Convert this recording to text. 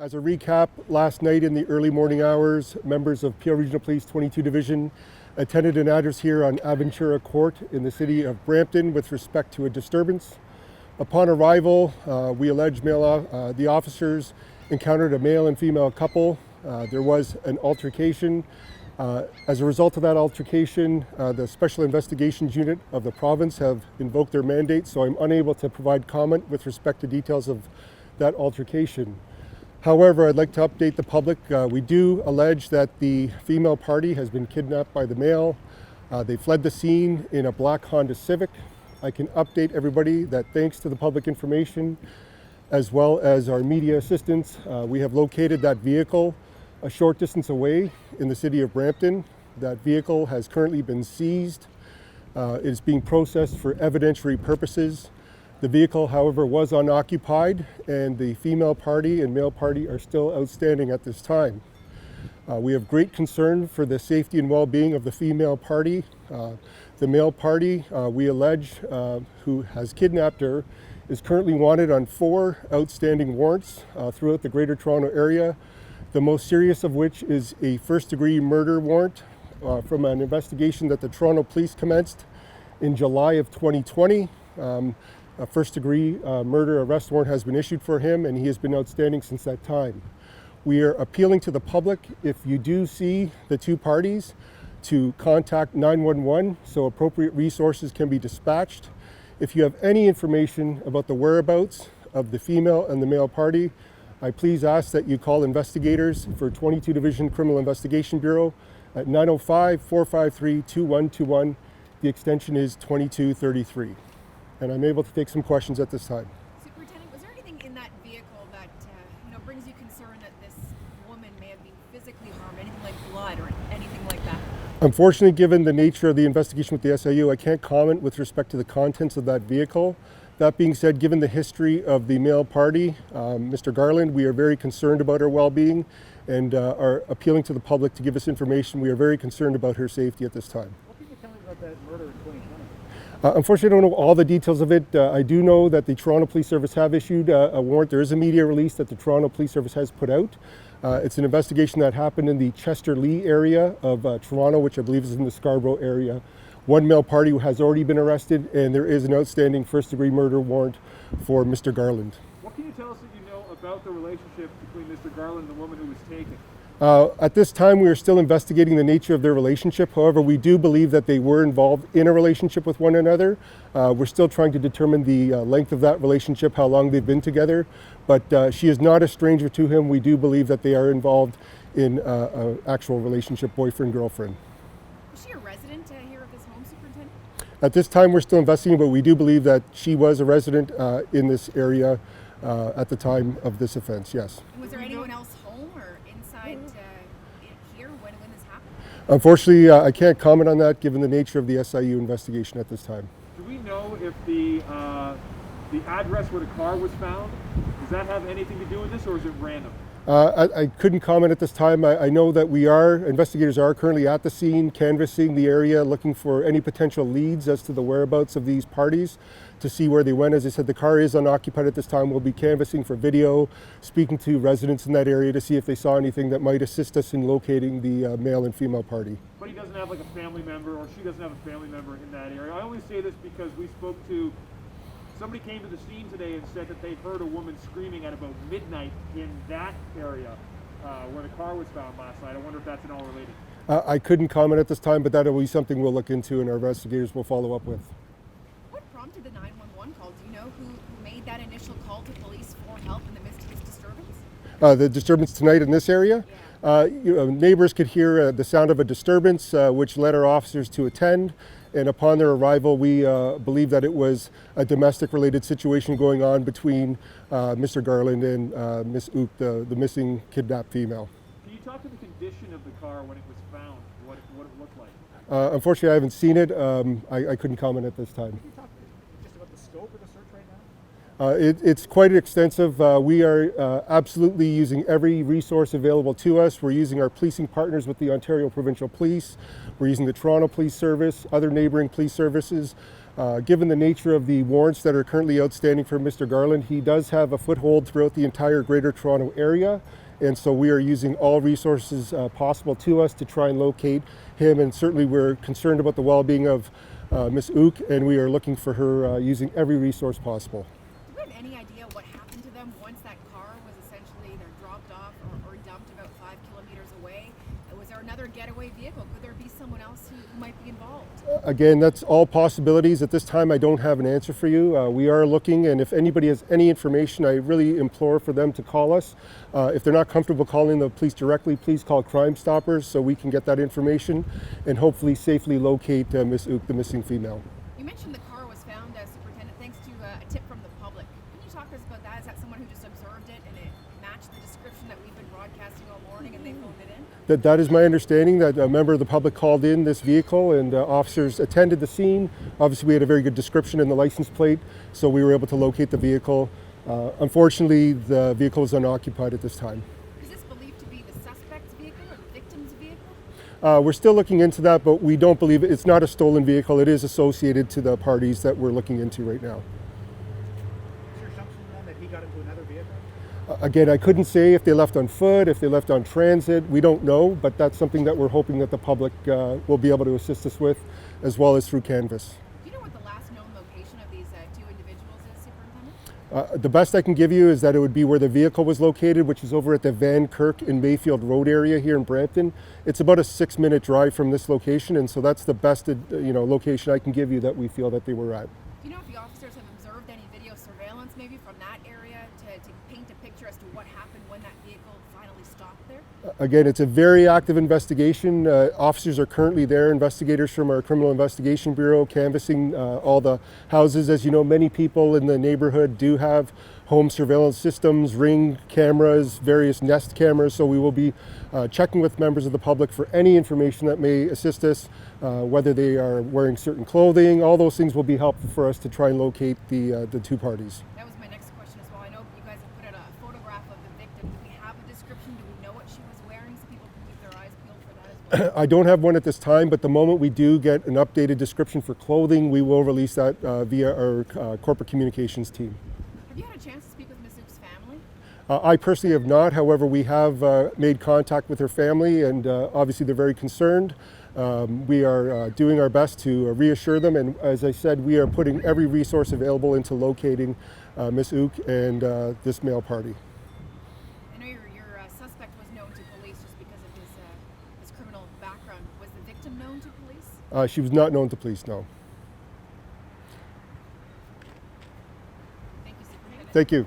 As a recap, last night in the early morning hours, members of Peel Regional Police 22 Division attended an address here on Adventura Court in the City of Brampton with respect to a disturbance. Upon arrival, we allege the officers encountered a male and female couple. There was an altercation. As a result of that altercation, the Special Investigations Unit of the province have invoked their mandate, so I'm unable to provide comment with respect to details of that altercation. However, I'd like to update the public. We do allege that the female party has been kidnapped by the male. They fled the scene in a black Honda Civic. I can update everybody that thanks to the public information as well as our media assistance, we have located that vehicle a short distance away in the City of Brampton. That vehicle has currently been seized. It is being processed for evidentiary purposes. The vehicle, however, was unoccupied, and the female party and male party are still outstanding at this time. We have great concern for the safety and well-being of the female party. The male party, we allege, who has kidnapped her, is currently wanted on 4 outstanding warrants throughout the Greater Toronto Area, the most serious of which is a first-degree murder warrant from an investigation that the Toronto Police commenced in July of 2020. A first-degree murder arrest warrant has been issued for him, and he has been outstanding since that time. We are appealing to the public, if you do see the two parties, to contact 911 so appropriate resources can be dispatched. If you have any information about the whereabouts of the female and the male party, I please ask that you call investigators for 22 Division Criminal Investigation Bureau at 905-453-2121. The extension is 2233. And I'm able to take some questions at this time. Superintendent, was there anything in that vehicle that brings you concern that this woman may have been physically harmed, anything like blood or anything like that? Unfortunately, given the nature of the investigation with the SIU, I can't comment with respect to the contents of that vehicle. That being said, given the history of the male party, Mr. Garland, we are very concerned about her well-being and are appealing to the public to give us information. We are very concerned about her safety at this time. What can you tell me about that murder in 2020? Unfortunately, I don't know all the details of it. I do know that the Toronto Police Service have issued a warrant. There is a media release that the Toronto Police Service has put out. It's an investigation that happened in the Chester-Lee area of Toronto, which I believe is in the Scarborough area. One male party has already been arrested, and there is an outstanding first-degree murder warrant for Mr. Garland. What can you tell us that you know about the relationship between Mr. Garland and the woman who was taken? At this time, we are still investigating the nature of their relationship. However, we do believe that they were involved in a relationship with one another. We're still trying to determine the length of that relationship, how long they've been together. But she is not a stranger to him. We do believe that they are involved in an actual relationship, boyfriend-girlfriend. Was she a resident here of this home, Superintendent? At this time, we're still investigating, but we do believe that she was a resident in this area at the time of this offense, yes. And was there anyone else home or inside here when this happened? Unfortunately, I can't comment on that given the nature of the SIU investigation at this time. Do we know if the address where the car was found, does that have anything to do with this, or is it random? I couldn't comment at this time. I know that investigators are currently at the scene, canvassing the area, looking for any potential leads as to the whereabouts of these parties to see where they went. As I said, the car is unoccupied at this time. We'll be canvassing for video, speaking to residents in that area to see if they saw anything that might assist us in locating the male and female party. But he doesn't have like a family member, or she doesn't have a family member in that area. I only say this because we spoke to somebody came to the scene today and said that they heard a woman screaming at about midnight in that area where the car was found last night. I wonder if that's at all related. I couldn't comment at this time, but that will be something we'll look into and our investigators will follow up with. What prompted the 911 call? Do you know who made that initial call to police for help in the midst of this disturbance? The disturbance tonight in this area? Yeah. Neighbors could hear the sound of a disturbance, which led our officers to attend. And upon their arrival, we believe that it was a domestic-related situation going on between Mr. Garland and Miss Ook, the missing kidnapped female. Can you talk to the condition of the car when it was found, what it looked like? Unfortunately, I haven't seen it. I couldn't comment at this time. Can you talk just about the scope of the search right now? It's quite extensive. We are absolutely using every resource available to us. We're using our policing partners with the Ontario Provincial Police. We're using the Toronto Police Service, other neighboring police services. Given the nature of the warrants that are currently outstanding for Mr. Garland, he does have a foothold throughout the entire Greater Toronto area, and so we are using all resources possible to us to try and locate him, and certainly we're concerned about the well-being of Miss Ook, and we are looking for her using every resource possible. Do we have any idea what happened to them once that car was essentially either dropped off or dumped about 5 kilometers away? Was there another getaway vehicle? Could there be someone else who might be involved? Again, that's all possibilities. At this time, I don't have an answer for you. We are looking, and if anybody has any information, I really implore for them to call us. If they're not comfortable calling the police directly, please call Crime Stoppers so we can get that information and hopefully safely locate Miss Ook, the missing female. You mentioned the car was found, Superintendent, thanks to a tip from the public. Can you talk to us about that? Is that someone who just observed it and it matched the description that we've been broadcasting all morning and they phoned it in? That is my understanding, that a member of the public called in this vehicle and officers attended the scene. Obviously, we had a very good description in the license plate, so we were able to locate the vehicle. Unfortunately, the vehicle is unoccupied at this time. Is this believed to be the suspect's vehicle or the victim's vehicle? We're still looking into that, but we don't believe it's not a stolen vehicle. It is associated to the parties that we're looking into right now. Is there assumption then that he got into another vehicle? Again, I couldn't say if they left on foot, if they left on transit. We don't know, but that's something that we're hoping that the public will be able to assist us with, as well as through Canvas. Do you know what the last known location of these two individuals is, Superintendent? The best I can give you is that it would be where the vehicle was located, which is over at the Van Kirk and Mayfield Road area here in Brampton. It's about a 6-minute drive from this location, and so that's the best location I can give you that we feel that they were at. Do you know if the officers have observed any video surveillance maybe from that area to paint a picture as to what happened when that vehicle finally stopped there? Again, it's a very active investigation. Officers are currently there, investigators from our Criminal Investigation Bureau, canvassing all the houses. As you know, many people in the neighborhood do have home surveillance systems, Ring cameras, various Nest cameras, so we will be checking with members of the public for any information that may assist us, whether they are wearing certain clothing. All those things will be helpful for us to try and locate the two parties. That was my next question as well. I know you guys have put out a photograph of the victim. Do we have a description? Do we know what she was wearing so people can keep their eyes peeled for that as well? I don't have one at this time, but the moment we do get an updated description for clothing, we will release that via our corporate communications team. Have you had a chance to speak with Ms. Ook's family? I personally have not. However, we have made contact with her family, and obviously they're very concerned. We are doing our best to reassure them, and as I said, we are putting every resource available into locating Ms. Ook and this male party. I know your suspect was known to police just because of his criminal background. Was the victim known to police? She was not known to police, no. Thank you, Superintendent. Thank you.